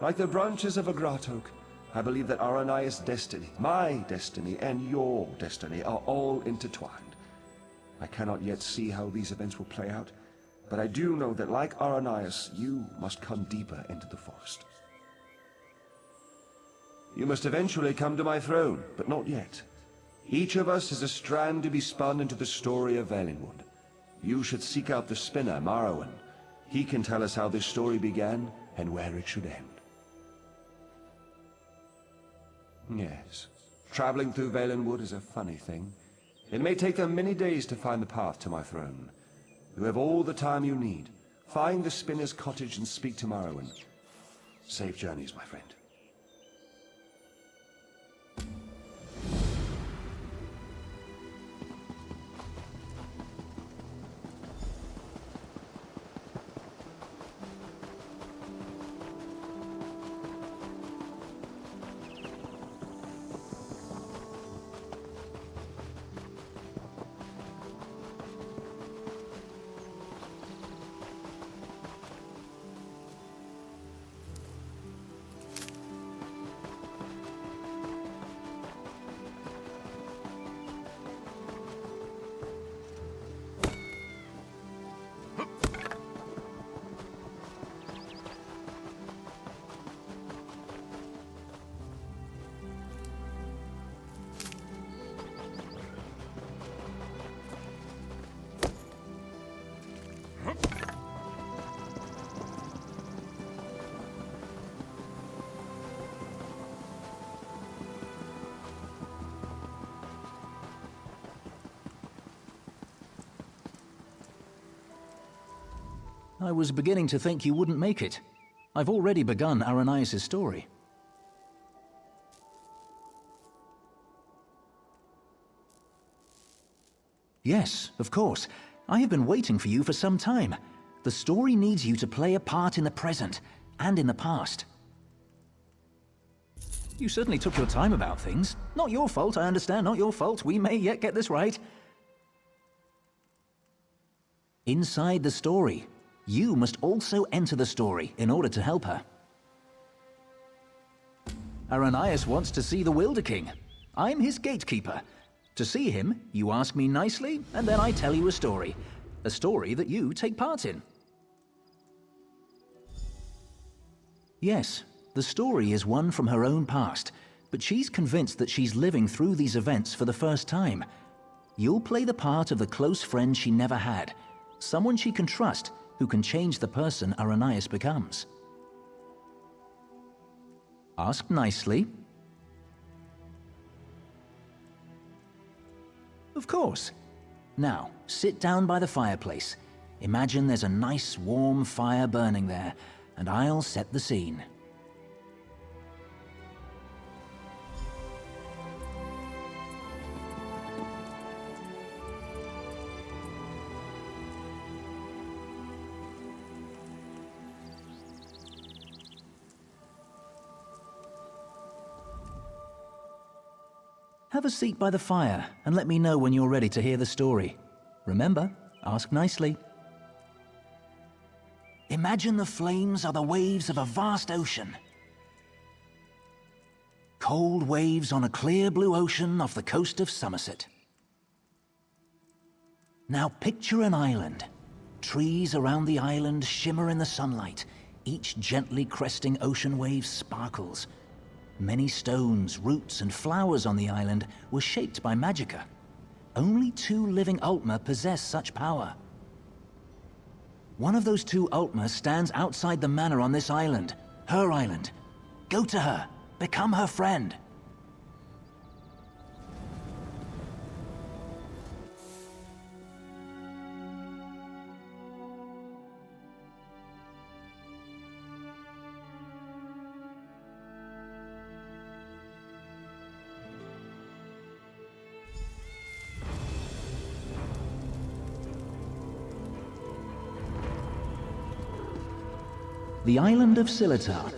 Like the branches of a grottoak, I believe that Aranias' destiny, my destiny, and your destiny are all intertwined. I cannot yet see how these events will play out, but I do know that like Aranias, you must come deeper into the forest. You must eventually come to my throne, but not yet. Each of us is a strand to be spun into the story of Valenwood. You should seek out the spinner, Marrowan. He can tell us how this story began and where it should end. Yes, traveling through Valenwood is a funny thing. It may take them many days to find the path to my throne. You have all the time you need. Find the spinner's cottage and speak to Marrowan. Safe journeys, my friend. I was beginning to think you wouldn't make it. I've already begun Aranias' story. Yes, of course. I have been waiting for you for some time. The story needs you to play a part in the present and in the past. You certainly took your time about things. Not your fault, I understand, not your fault. We may yet get this right. Inside the story, you must also enter the story in order to help her. Aranias wants to see the Wilderking. I'm his gatekeeper. To see him, you ask me nicely, and then I tell you a story. A story that you take part in. Yes, the story is one from her own past, but she's convinced that she's living through these events for the first time. You'll play the part of the close friend she never had, someone she can trust, who can change the person Aranias becomes. Ask nicely. Of course. Now, sit down by the fireplace. Imagine there's a nice warm fire burning there, and I'll set the scene. Have a seat by the fire and let me know when you're ready to hear the story. Remember, ask nicely. Imagine the flames are the waves of a vast ocean. Cold waves on a clear blue ocean off the coast of Somerset. Now picture an island. Trees around the island shimmer in the sunlight. Each gently cresting ocean wave sparkles. Many stones, roots, and flowers on the island were shaped by magicka. Only 2 living Ultima possess such power. One of those 2 Ultima stands outside the manor on this island, her island. Go to her, become her friend. The island of Silitar.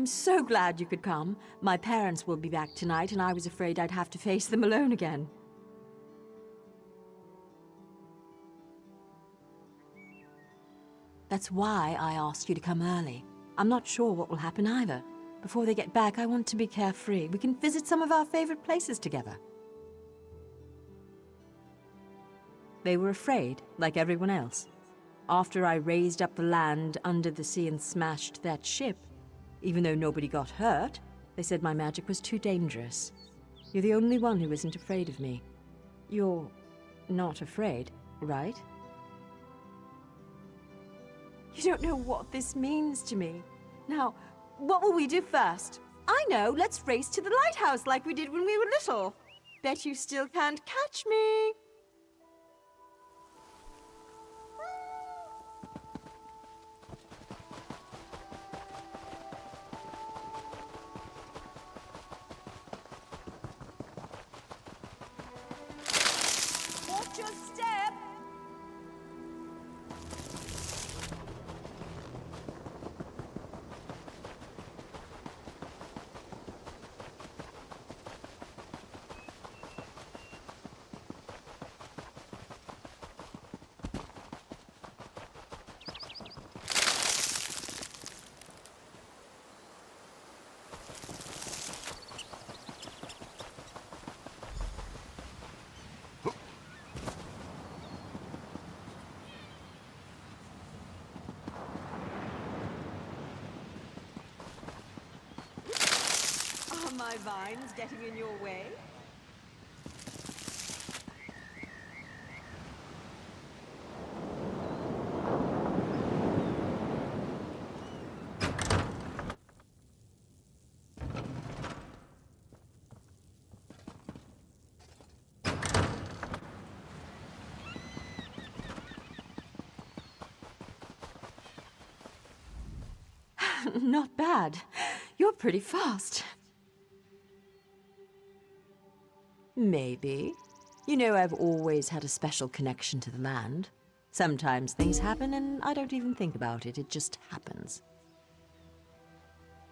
I'm so glad you could come. My parents will be back tonight, and I was afraid I'd have to face them alone again. That's why I asked you to come early. I'm not sure what will happen either. Before they get back, I want to be carefree. We can visit some of our favorite places together. They were afraid, like everyone else. After I raised up the land under the sea and smashed that ship, even though nobody got hurt, they said my magic was too dangerous. You're the only one who isn't afraid of me. You're not afraid, right? You don't know what this means to me. Now, what will we do first? I know, let's race to the lighthouse like we did when we were little. Bet you still can't catch me. Watch your step. Are my vines getting in your way? Not bad. You're pretty fast. Maybe. You know, I've always had a special connection to the land. Sometimes things happen and I don't even think about it. It just happens.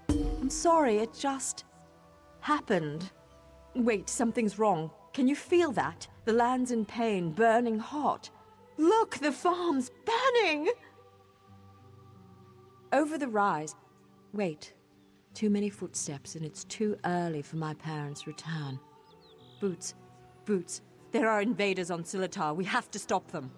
I'm sorry, it just happened. Wait, something's wrong. Can you feel that? The land's in pain, burning hot. Look, the farm's burning! Over the rise. Wait. Too many footsteps and it's too early for my parents' return. Boots. Boots. There are invaders on Silitar. We have to stop them.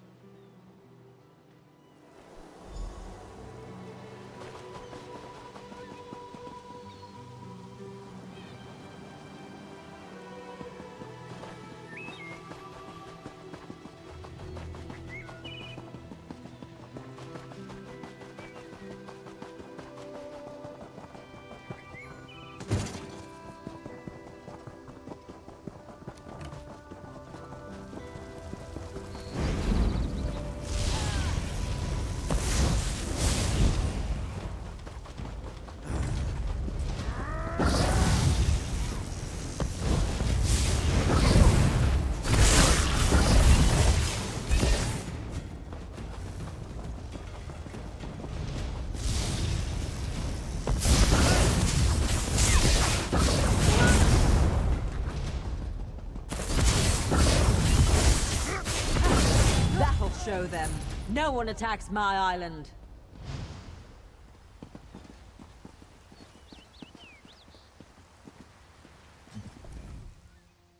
Show them. No one attacks my island.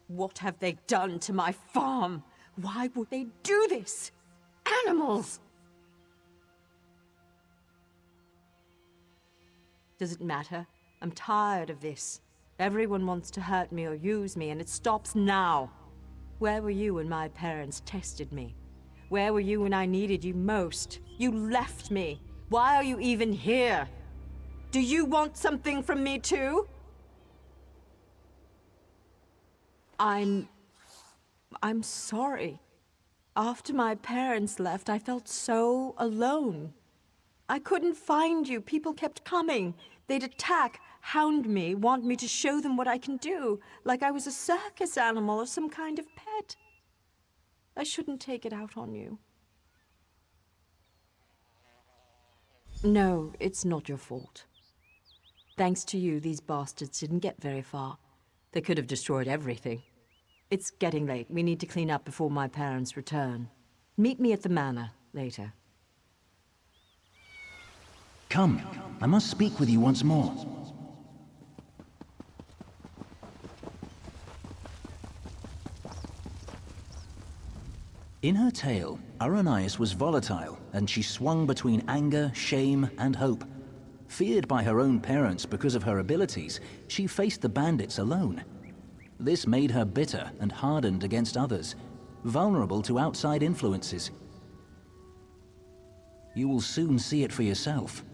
What have they done to my farm? Why would they do this? Animals! Does it matter? I'm tired of this. Everyone wants to hurt me or use me, and it stops now. Where were you when my parents tested me? Where were you when I needed you most? You left me. Why are you even here? Do you want something from me too? I'm sorry. After my parents left, I felt so alone. I couldn't find you. People kept coming. They'd attack, hound me, want me to show them what I can do, like I was a circus animal or some kind of pet. I shouldn't take it out on you. No, it's not your fault. Thanks to you, these bastards didn't get very far. They could have destroyed everything. It's getting late. We need to clean up before my parents return. Meet me at the manor later. Come, I must speak with you once more. In her tale, Aranias was volatile, and she swung between anger, shame, and hope. Feared by her own parents because of her abilities, she faced the bandits alone. This made her bitter and hardened against others, vulnerable to outside influences. You will soon see it for yourself.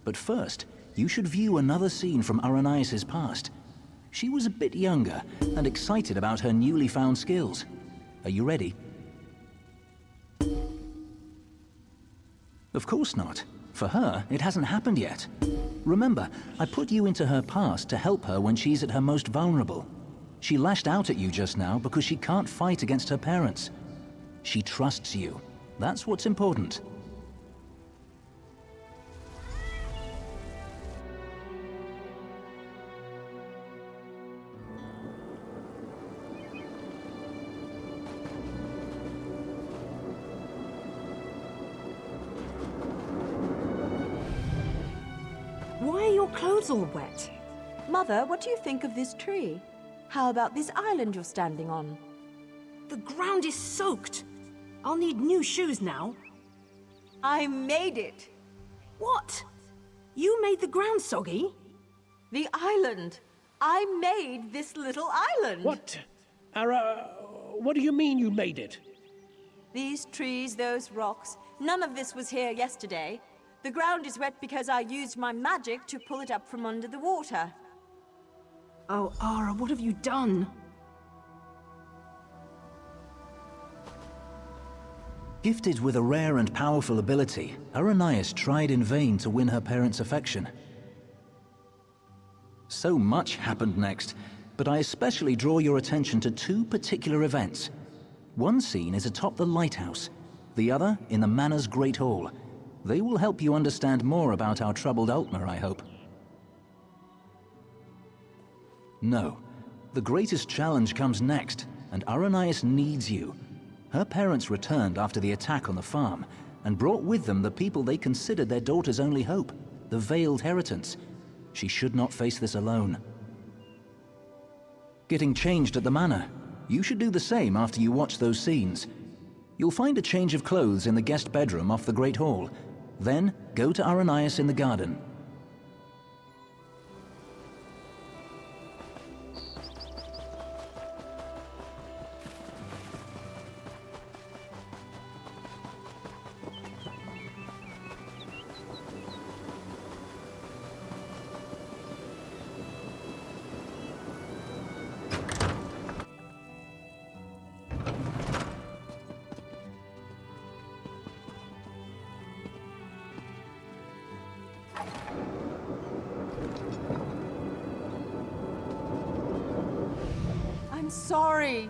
But first, you should view another scene from Aranias' past. She was a bit younger and excited about her newly found skills. Are you ready? Of course not. For her, it hasn't happened yet. Remember, I put you into her past to help her when she's at her most vulnerable. She lashed out at you just now because she can't fight against her parents. She trusts you. That's what's important. Why are your clothes all wet? Mother, what do you think of this tree? How about this island you're standing on? The ground is soaked. I'll need new shoes now. I made it! What? You made the ground soggy? The island! I made this little island! What? Ara, what do you mean you made it? These trees, those rocks, none of this was here yesterday. The ground is wet because I used my magic to pull it up from under the water. Oh, Ara, what have you done? Gifted with a rare and powerful ability, Aranias tried in vain to win her parents' affection. So much happened next, but I especially draw your attention to two particular events. One scene is atop the lighthouse, the other in the manor's great hall. They will help you understand more about our troubled Altmer, I hope. No. The greatest challenge comes next, and Aranias needs you. Her parents returned after the attack on the farm, and brought with them the people they considered their daughter's only hope, the Veiled Heritance. She should not face this alone. Getting changed at the manor. You should do the same after you watch those scenes. You'll find a change of clothes in the guest bedroom off the Great Hall. Then, go to Aranias in the garden. I'm sorry.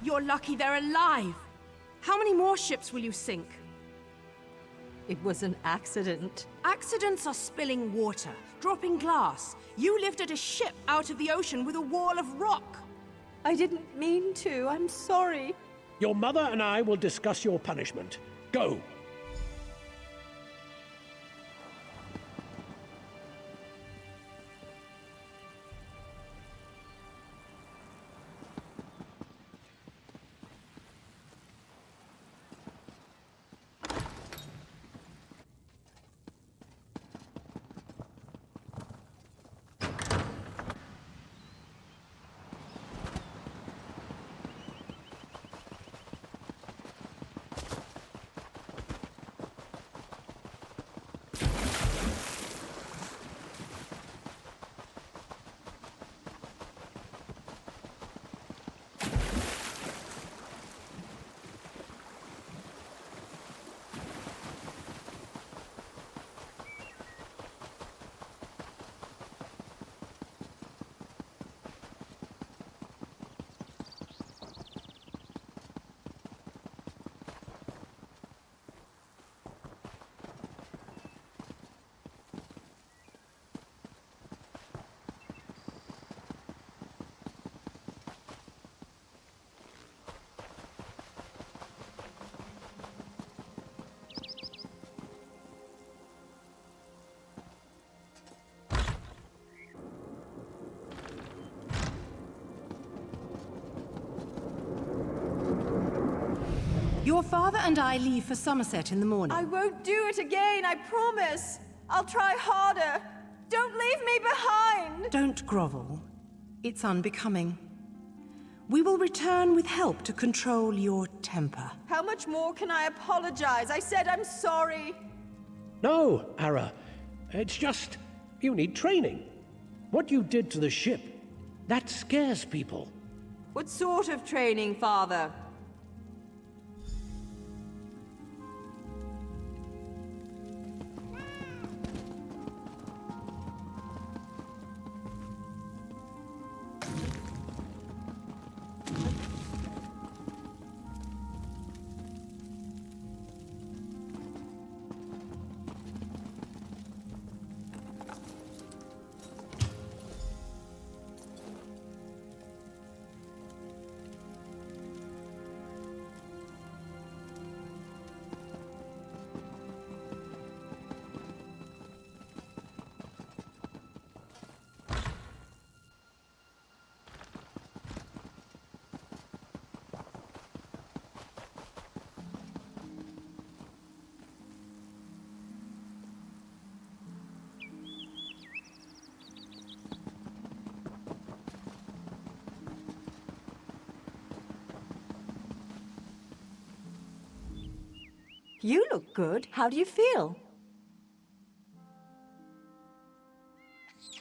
You're lucky they're alive. How many more ships will you sink? It was an accident. Accidents are spilling water, dropping glass. You lifted a ship out of the ocean with a wall of rock. I didn't mean to. I'm sorry. Your mother and I will discuss your punishment. Go. Your father and I leave for Somerset in the morning. I won't do it again, I promise. I'll try harder. Don't leave me behind! Don't grovel. It's unbecoming. We will return with help to control your temper. How much more can I apologize? I said I'm sorry. No, Ara. It's just, you need training. What you did to the ship, that scares people. What sort of training, Father? You look good. How do you feel?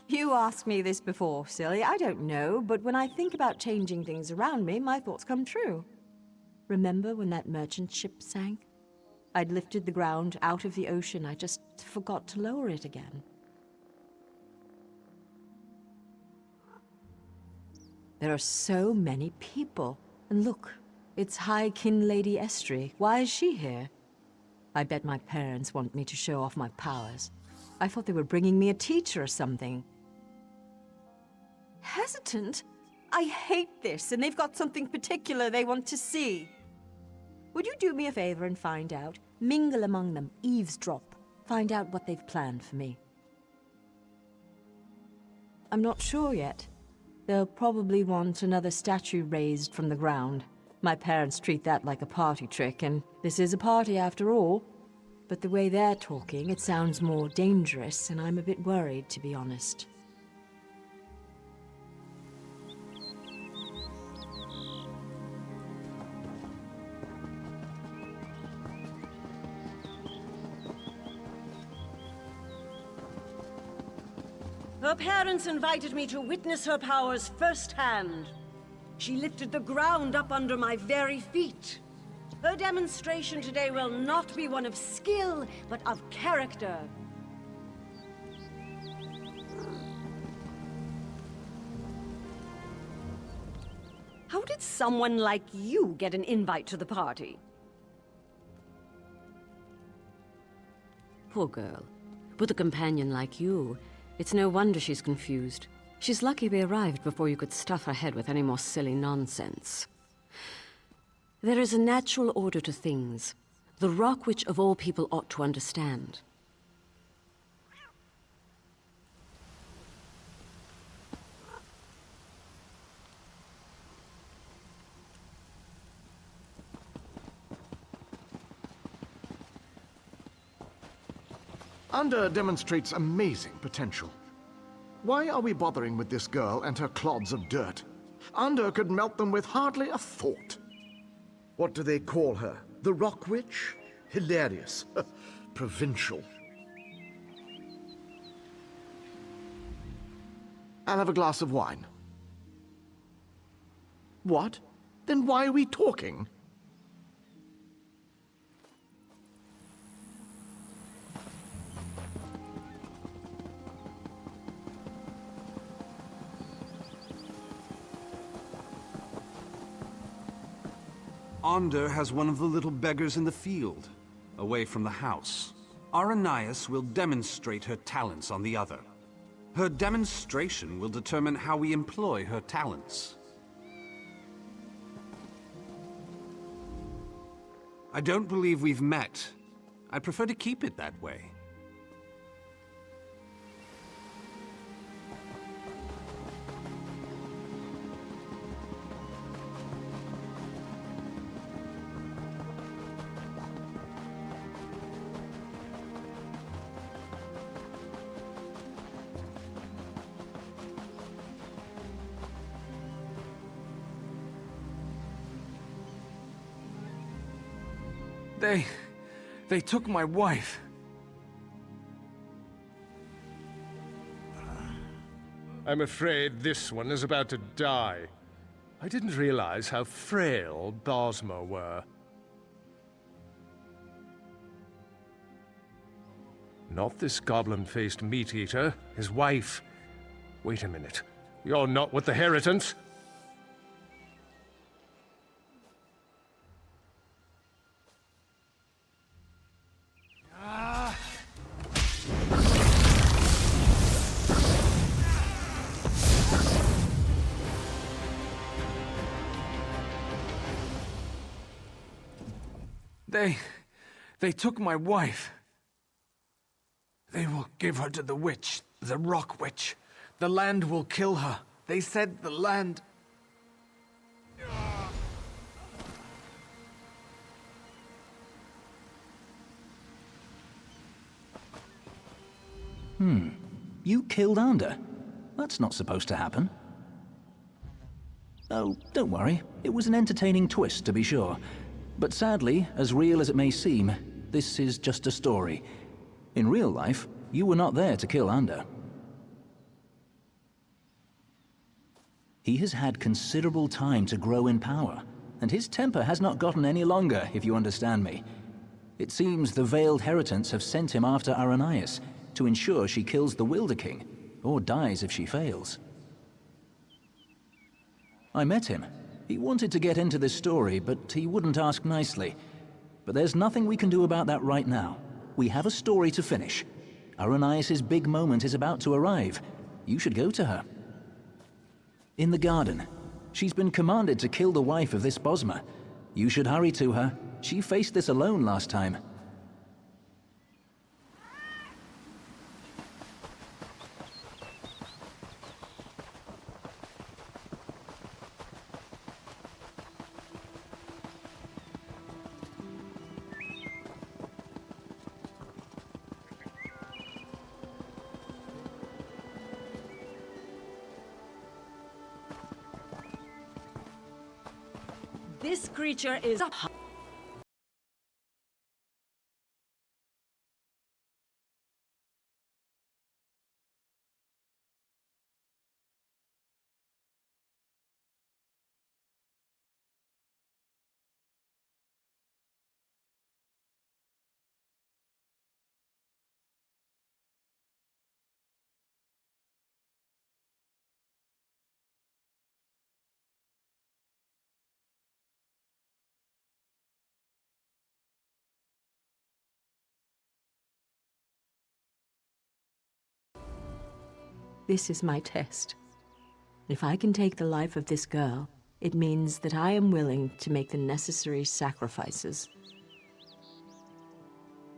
You asked me this before, silly. I don't know, but when I think about changing things around me, my thoughts come true. Remember when that merchant ship sank? I'd lifted the ground out of the ocean. I just forgot to lower it again. There are so many people. And look, it's High Kin Lady Estrie. Why is she here? I bet my parents want me to show off my powers. I thought they were bringing me a teacher or something. Hesitant? I hate this, and they've got something particular they want to see. Would you do me a favor and find out? Mingle among them, eavesdrop. Find out what they've planned for me. I'm not sure yet. They'll probably want another statue raised from the ground. My parents treat that like a party trick, and this is a party after all. But the way they're talking, it sounds more dangerous, and I'm a bit worried, to be honest. Her parents invited me to witness her powers firsthand. She lifted the ground up under my very feet. Her demonstration today will not be one of skill, but of character. How did someone like you get an invite to the party? Poor girl. With a companion like you, it's no wonder she's confused. She's lucky we arrived before you could stuff her head with any more silly nonsense. There is a natural order to things, the rock which of all people ought to understand. Under demonstrates amazing potential. Why are we bothering with this girl and her clods of dirt? Under could melt them with hardly a thought. What do they call her? The Rock Witch? Hilarious. Provincial. I'll have a glass of wine. What? Then why are we talking? Onder has one of the little beggars in the field, away from the house. Aranias will demonstrate her talents on the other. Her demonstration will determine how we employ her talents. I don't believe we've met. I'd prefer to keep it that way. They took my wife. I'm afraid this one is about to die. I didn't realize how frail Bosma were. Not this goblin-faced meat-eater, his wife. Wait a minute. You're not with the Heritants? They took my wife. They will give her to the witch, the rock witch. The land will kill her. They said the land... You killed Ander? That's not supposed to happen. Oh, don't worry. It was an entertaining twist, to be sure. But sadly, as real as it may seem, this is just a story. In real life, you were not there to kill Ander. He has had considerable time to grow in power, and his temper has not gotten any longer, if you understand me. It seems the Veiled Heritants have sent him after Arrhenius to ensure she kills the Wilderking, or dies if she fails. I met him. He wanted to get into this story, but he wouldn't ask nicely. But there's nothing we can do about that right now. We have a story to finish. Arrhenius' big moment is about to arrive. You should go to her. In the garden. She's been commanded to kill the wife of this Bosma. You should hurry to her. She faced this alone last time. This creature is a... This is my test. If I can take the life of this girl, it means that I am willing to make the necessary sacrifices.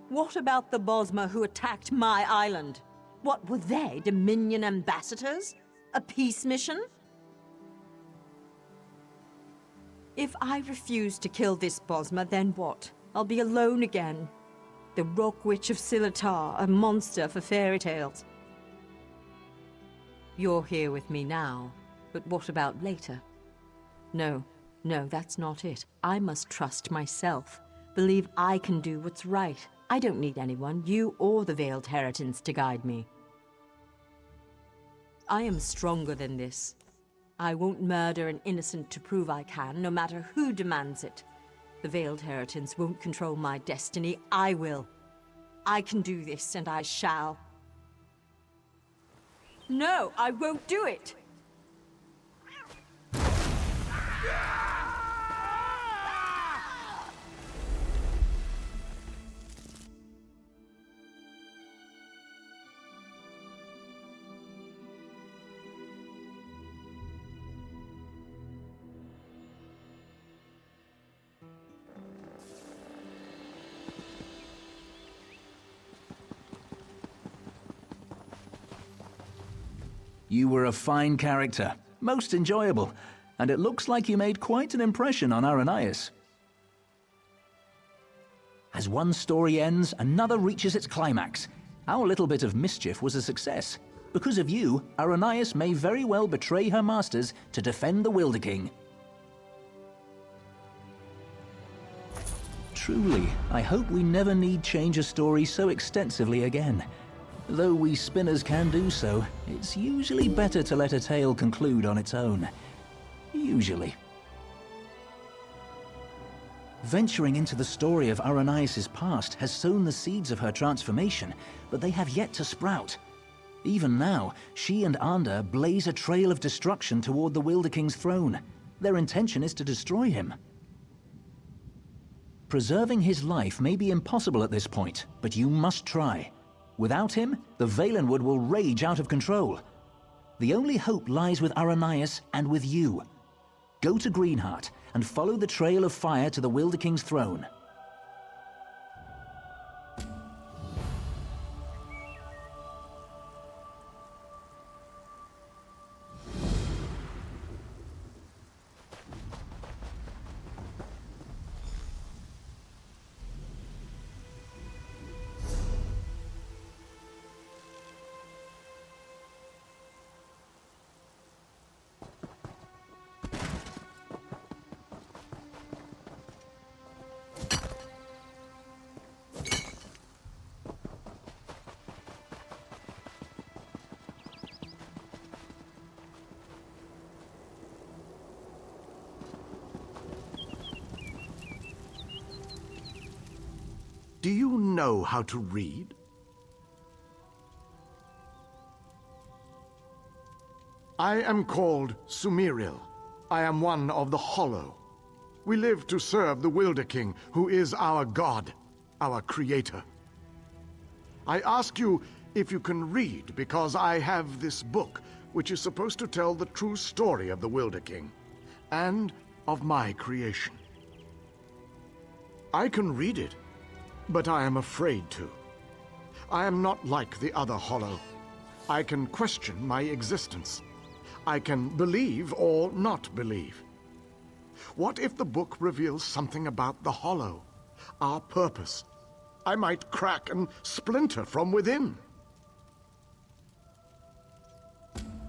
What about the Bosma who attacked my island? What were they, Dominion ambassadors? A peace mission? If I refuse to kill this Bosma, then what? I'll be alone again. The Rock Witch of Silitar, a monster for fairy tales. You're here with me now, but what about later? No, that's not it. I must trust myself. Believe I can do what's right. I don't need anyone, you or the Veiled Heritants, to guide me. I am stronger than this. I won't murder an innocent to prove I can, no matter who demands it. The Veiled Heritants won't control my destiny, I will. I can do this, and I shall. No, I won't do it! You were a fine character, most enjoyable, and it looks like you made quite an impression on Arrhenius. As one story ends, another reaches its climax. Our little bit of mischief was a success. Because of you, Arrhenius may very well betray her masters to defend the Wilderking. Truly, I hope we never need change a story so extensively again. Though we spinners can do so, it's usually better to let a tale conclude on its own. Usually. Venturing into the story of Aranias' past has sown the seeds of her transformation, but they have yet to sprout. Even now, she and Ander blaze a trail of destruction toward the Wilderking's throne. Their intention is to destroy him. Preserving his life may be impossible at this point, but you must try. Without him, the Valenwood will rage out of control. The only hope lies with Aranias and with you. Go to Greenheart and follow the trail of fire to the Wilderking's throne. Do you know how to read? I am called Sumeriel. I am one of the Hollow. We live to serve the Wilderking, who is our god, our creator. I ask you if you can read, because I have this book, which is supposed to tell the true story of the Wilderking, and of my creation. I can read it, but I am afraid to. I am not like the other Hollow. I can question my existence. I can believe or not believe. What if the book reveals something about the Hollow, our purpose? I might crack and splinter from within.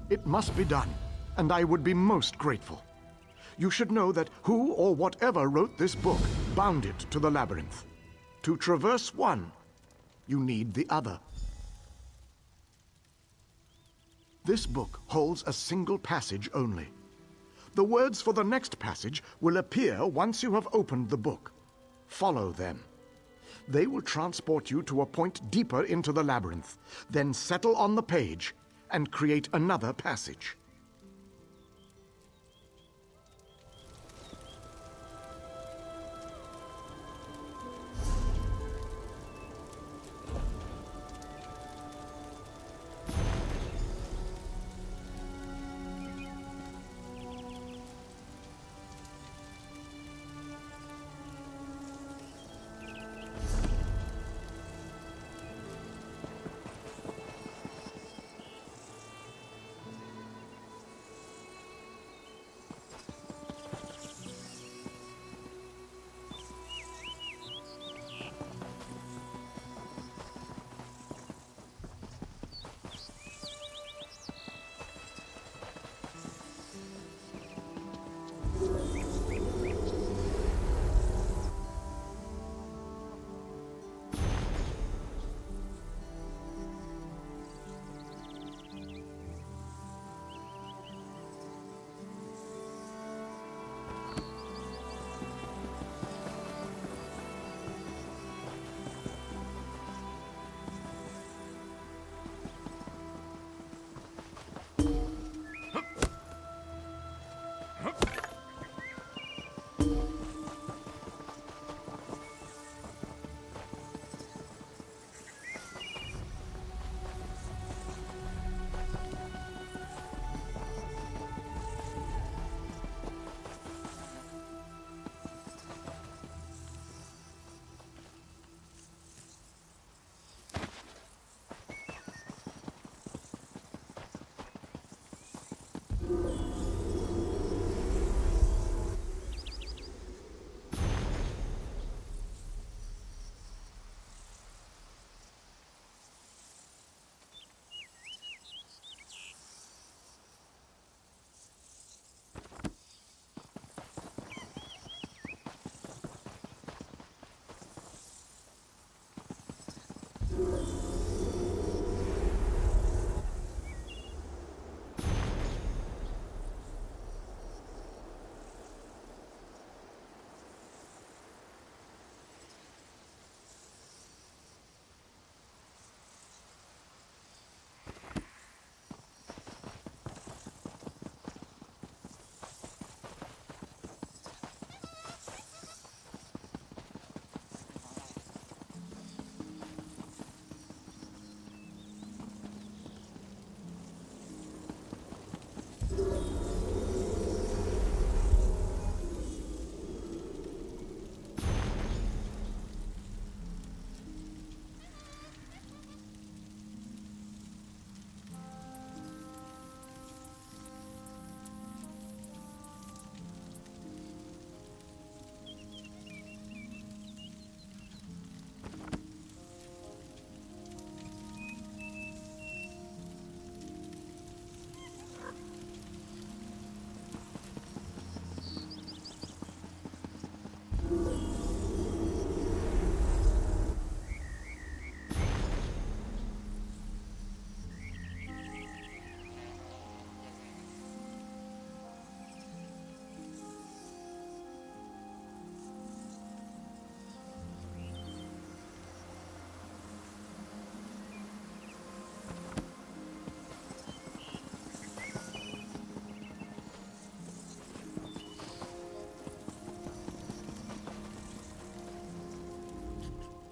It must be done, and I would be most grateful. You should know that who or whatever wrote this book bound it to the labyrinth. To traverse one, you need the other. This book holds a single passage only. The words for the next passage will appear once you have opened the book. Follow them. They will transport you to a point deeper into the labyrinth, then settle on the page and create another passage.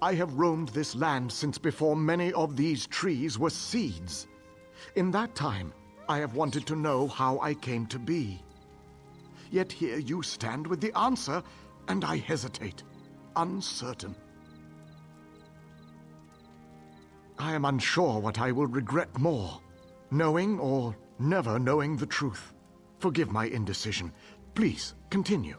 I have roamed this land since before many of these trees were seeds. In that time, I have wanted to know how I came to be. Yet here you stand with the answer, and I hesitate, uncertain. I am unsure what I will regret more, knowing or never knowing the truth. Forgive my indecision. Please, continue.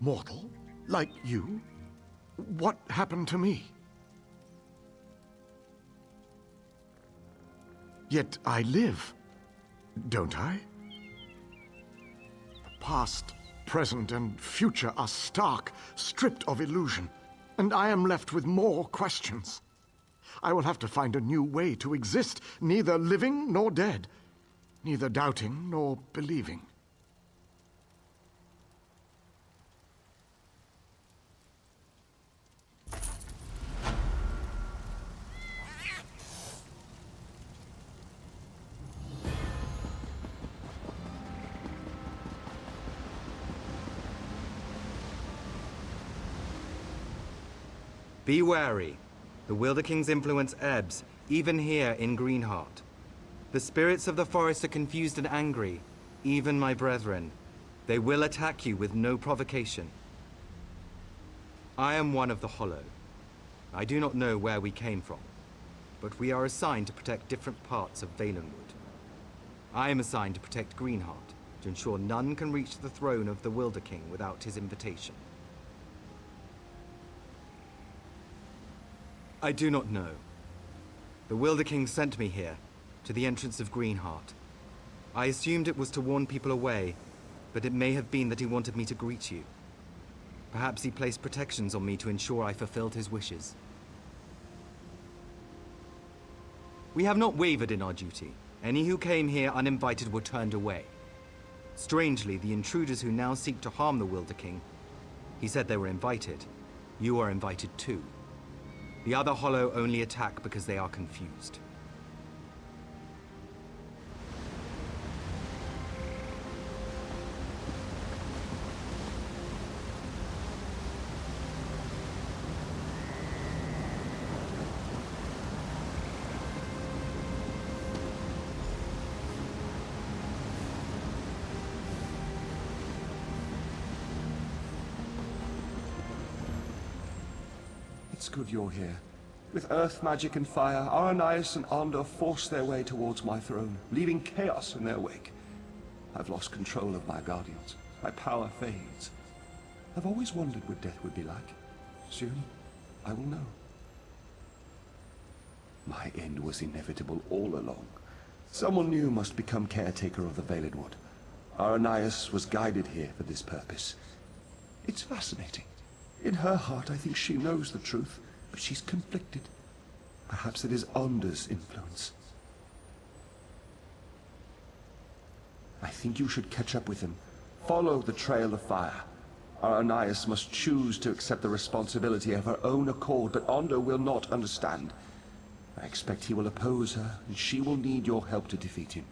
Mortal? Like you? What happened to me? Yet I live, don't I? Past, present, and future are stark, stripped of illusion, and I am left with more questions. I will have to find a new way to exist, neither living nor dead, neither doubting nor believing. Be wary. The Wilderking's influence ebbs, even here in Greenheart. The spirits of the forest are confused and angry, even my brethren. They will attack you with no provocation. I am one of the Hollow. I do not know where we came from, but we are assigned to protect different parts of Valenwood. I am assigned to protect Greenheart, to ensure none can reach the throne of the Wilderking without his invitation. I do not know. The Wilderking sent me here, to the entrance of Greenheart. I assumed it was to warn people away, but it may have been that he wanted me to greet you. Perhaps he placed protections on me to ensure I fulfilled his wishes. We have not wavered in our duty. Any who came here uninvited were turned away. Strangely, the intruders who now seek to harm the Wilderking, he said they were invited. You are invited too. The other Hollow only attack because they are confused. It's good you're here. With earth magic and fire, Arrhenius and Ander force their way towards my throne, leaving chaos in their wake. I've lost control of my guardians. My power fades. I've always wondered what death would be like. Soon, I will know. My end was inevitable all along. Someone new must become caretaker of the Valen Wood. Aranias was guided here for this purpose. It's fascinating. In her heart, I think she knows the truth, but she's conflicted. Perhaps it is Onder's influence. I think you should catch up with him. Follow the trail of fire. Aranias must choose to accept the responsibility of her own accord, but Onder will not understand. I expect he will oppose her, and she will need your help to defeat him.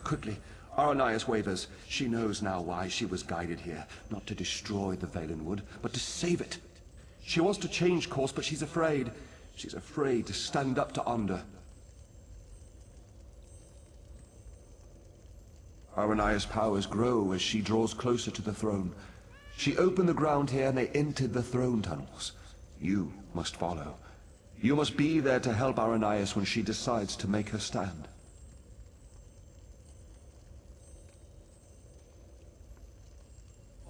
Quickly, Aranias wavers. She knows now why she was guided here. Not to destroy the Valen Wood, but to save it. She wants to change course, but she's afraid. She's afraid to stand up to Onder. Aranias' powers grow as she draws closer to the throne. She opened the ground here and they entered the throne tunnels. You must follow. You must be there to help Aranias when she decides to make her stand.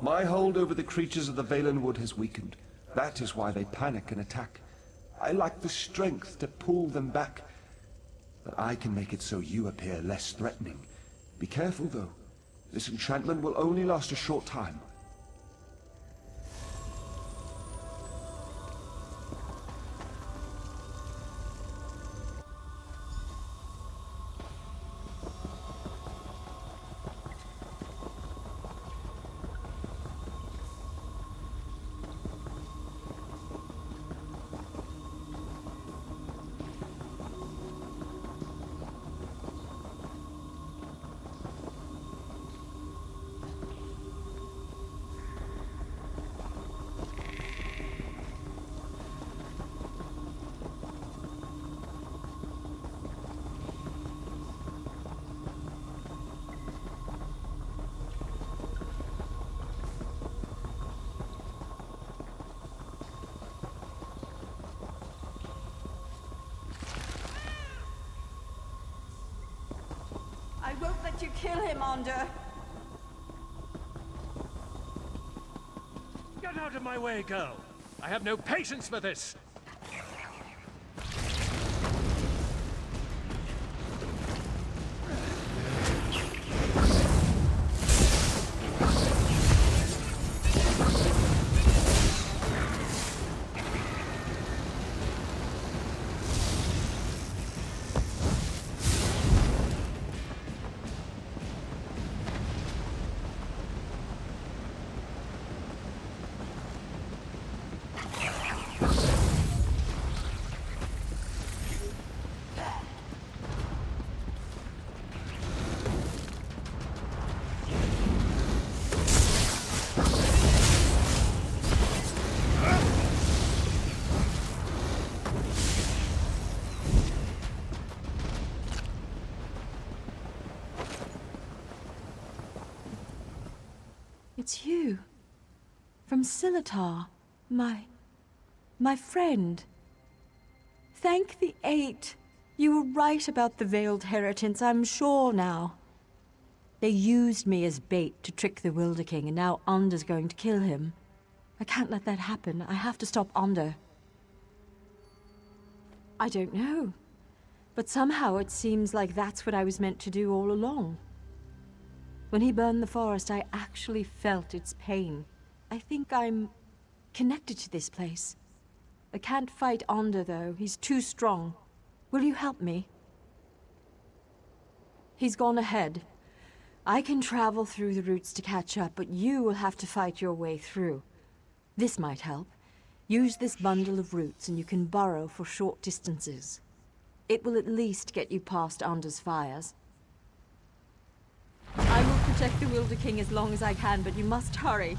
My hold over the creatures of the Valen Wood has weakened. That is why they panic and attack. I lack the strength to pull them back. But I can make it so you appear less threatening. Be careful, though. This enchantment will only last a short time. I won't let you kill him, Onder. Get out of my way, girl! I have no patience for this! From Silitar, my friend. Thank the Eight. You were right about the veiled heritance, I'm sure now. They used me as bait to trick the Wilderking, and now Under's going to kill him. I can't let that happen. I have to stop Under. I don't know. But somehow it seems like that's what I was meant to do all along. When he burned the forest, I actually felt its pain. I think I'm connected to this place. I can't fight Onder, though. He's too strong. Will you help me? He's gone ahead. I can travel through the roots to catch up, but you will have to fight your way through. This might help. Use this bundle of roots and you can burrow for short distances. It will at least get you past Onder's fires. I will protect the Wilderking as long as I can, but you must hurry.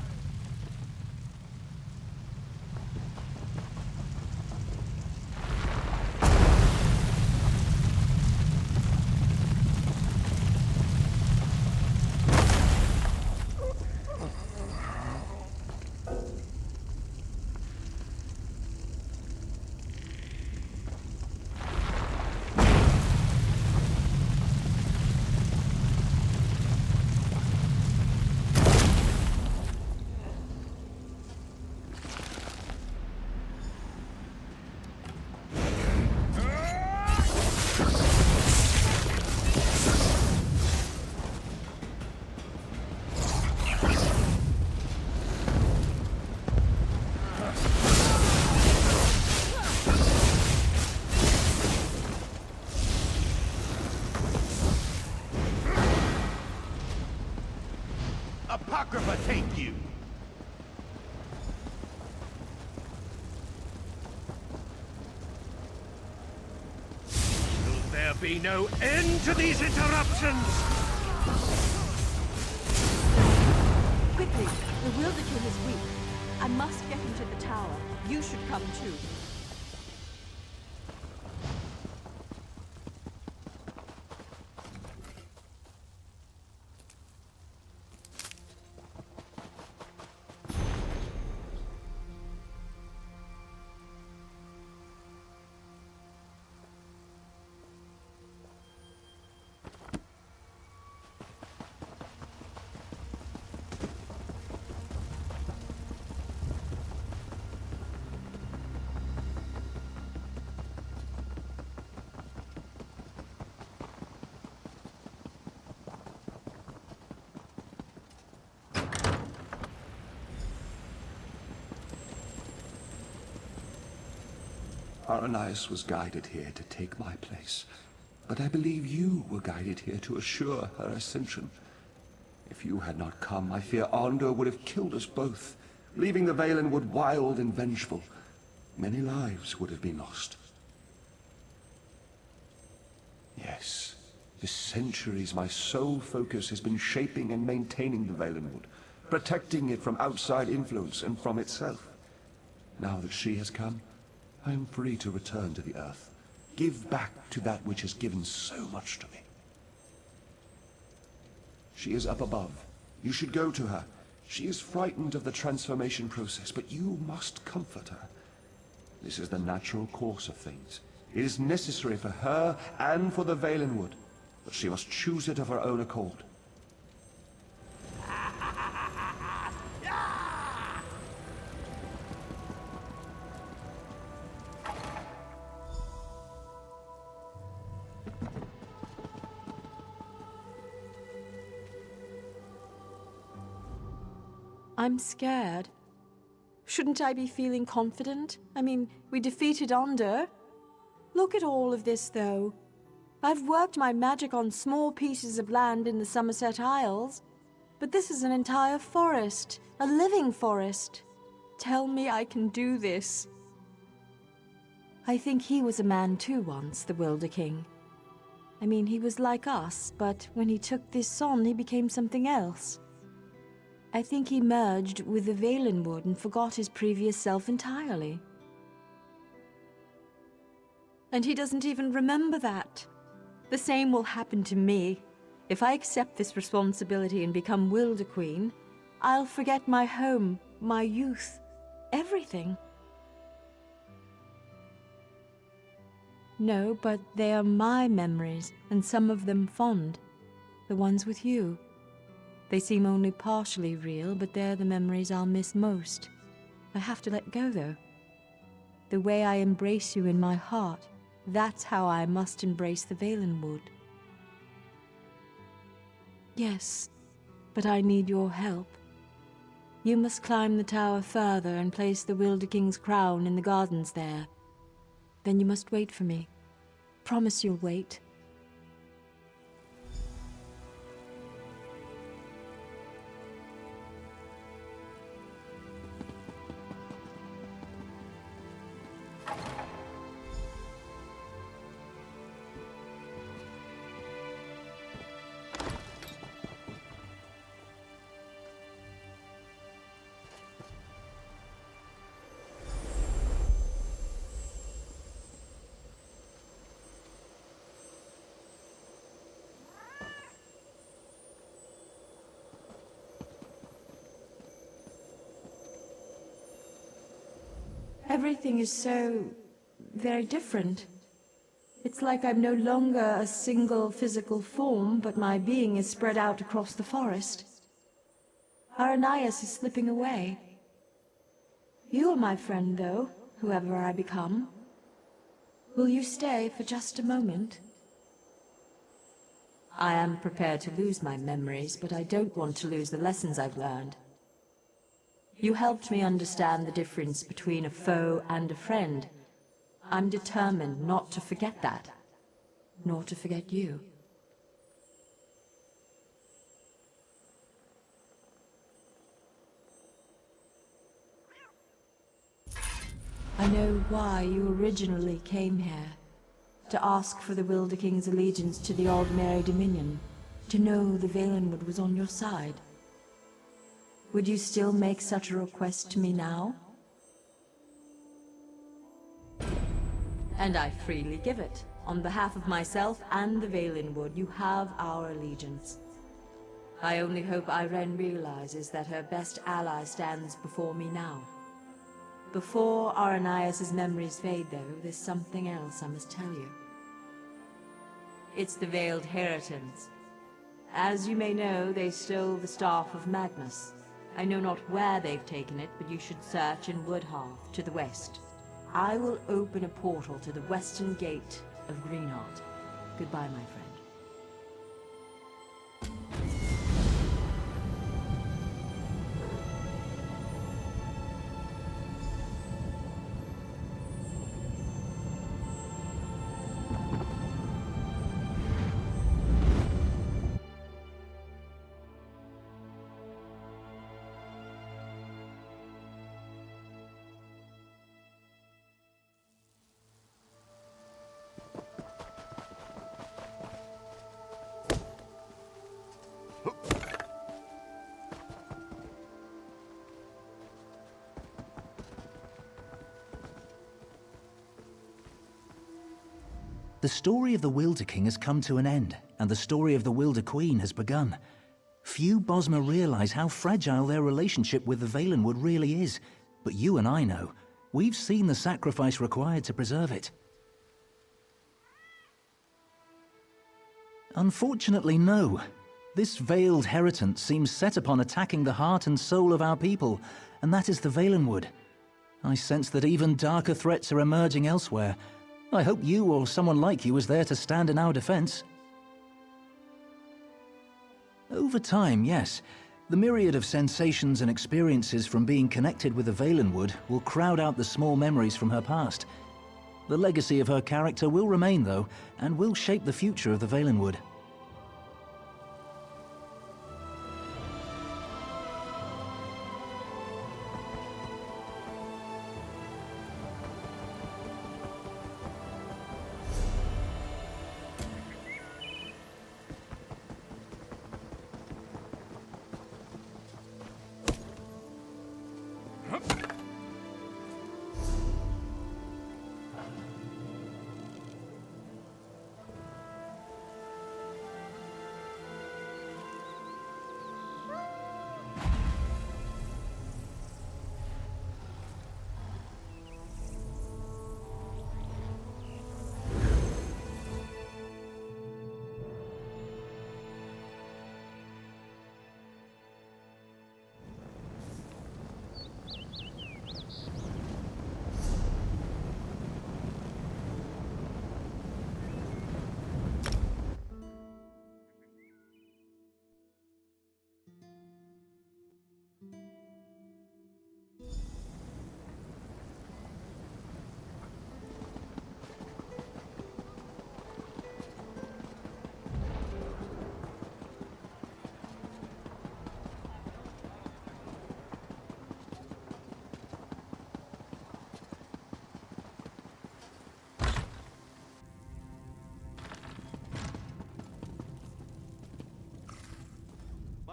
Apocrypha take you! Will there be no end to these interruptions? Quickly! The Wilderking is weak. I must get him to the tower. You should come too. Aranias was guided here to take my place, but I believe you were guided here to assure her ascension. If you had not come, I fear Onder would have killed us both, leaving the Valenwood wild and vengeful. Many lives would have been lost. Yes, for centuries my sole focus has been shaping and maintaining the Valenwood, protecting it from outside influence and from itself. Now that she has come, I am free to return to the Earth, give back to that which has given so much to me. She is up above. You should go to her. She is frightened of the transformation process, but you must comfort her. This is the natural course of things. It is necessary for her and for the Valenwood, but she must choose it of her own accord. I'm scared. Shouldn't I be feeling confident? I mean, we defeated Onder. Look at all of this, though. I've worked my magic on small pieces of land in the Somerset Isles, but this is an entire forest, a living forest. Tell me I can do this. I think he was a man too once, the Wilderking. I mean, he was like us, but when he took this on, he became something else. I think he merged with the Valenwood and forgot his previous self entirely. And he doesn't even remember that. The same will happen to me. If I accept this responsibility and become Wilder Queen, I'll forget my home, my youth, everything. No, but they are my memories, and some of them fond. The ones with you. They seem only partially real, but they're the memories I'll miss most. I have to let go, though. The way I embrace you in my heart, that's how I must embrace the Valenwood. Yes, but I need your help. You must climb the tower further and place the Wilderking's crown in the gardens there. Then you must wait for me. Promise you'll wait. Everything is so very different. It's like I'm no longer a single physical form, but my being is spread out across the forest. Aranias is slipping away. You are my friend, though, whoever I become. Will you stay for just a moment? I am prepared to lose my memories, but I don't want to lose the lessons I've learned. You helped me understand the difference between a foe and a friend. I'm determined not to forget that, nor to forget you. I know why you originally came here. To ask for the Wilderking's allegiance to the Aldmeri Dominion. To know the Valenwood was on your side. Would you still make such a request to me now? And I freely give it. On behalf of myself and the Valenwood, you have our allegiance. I only hope Irene realizes that her best ally stands before me now. Before Aranias' memories fade, though, there's something else I must tell you. It's the Veiled Heritans. As you may know, they stole the Staff of Magnus. I know not where they've taken it, but you should search in Woodhearth, to the west. I will open a portal to the western gate of Greenheart. Goodbye, my friend. The story of the Wilderking has come to an end, and the story of the Wilder Queen has begun. Few Bosmer realize how fragile their relationship with the Valenwood really is, but you and I know. We've seen the sacrifice required to preserve it. Unfortunately, no. This veiled heritant seems set upon attacking the heart and soul of our people, and that is the Valenwood. I sense that even darker threats are emerging elsewhere. I hope you or someone like you is there to stand in our defense. Over time, yes. The myriad of sensations and experiences from being connected with the Valenwood will crowd out the small memories from her past. The legacy of her character will remain, though, and will shape the future of the Valenwood.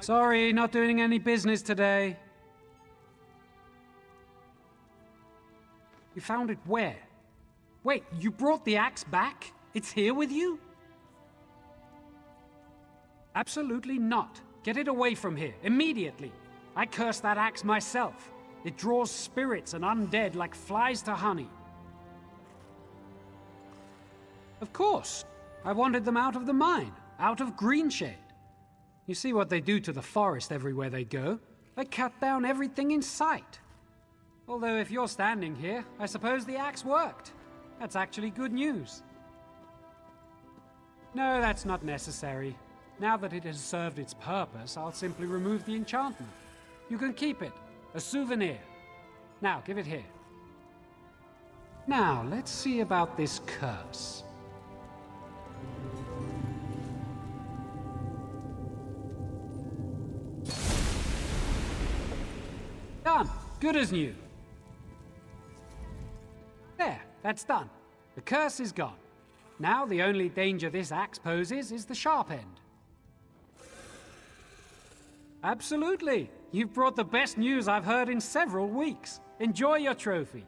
Sorry, not doing any business today. You found it where? Wait, you brought the axe back? It's here with you? Absolutely not. Get it away from here, immediately. I cursed that axe myself. It draws spirits and undead like flies to honey. Of course. I wanted them out of the mine, out of Greenshade. You see what they do to the forest everywhere they go? They cut down everything in sight. Although if you're standing here, I suppose the axe worked. That's actually good news. No, that's not necessary. Now that it has served its purpose, I'll simply remove the enchantment. You can keep it, a souvenir. Now, give it here. Now, let's see about this curse. Done. Good as new. There, that's done. The curse is gone. Now the only danger this axe poses is the sharp end. Absolutely. You've brought the best news I've heard in several weeks. Enjoy your trophy.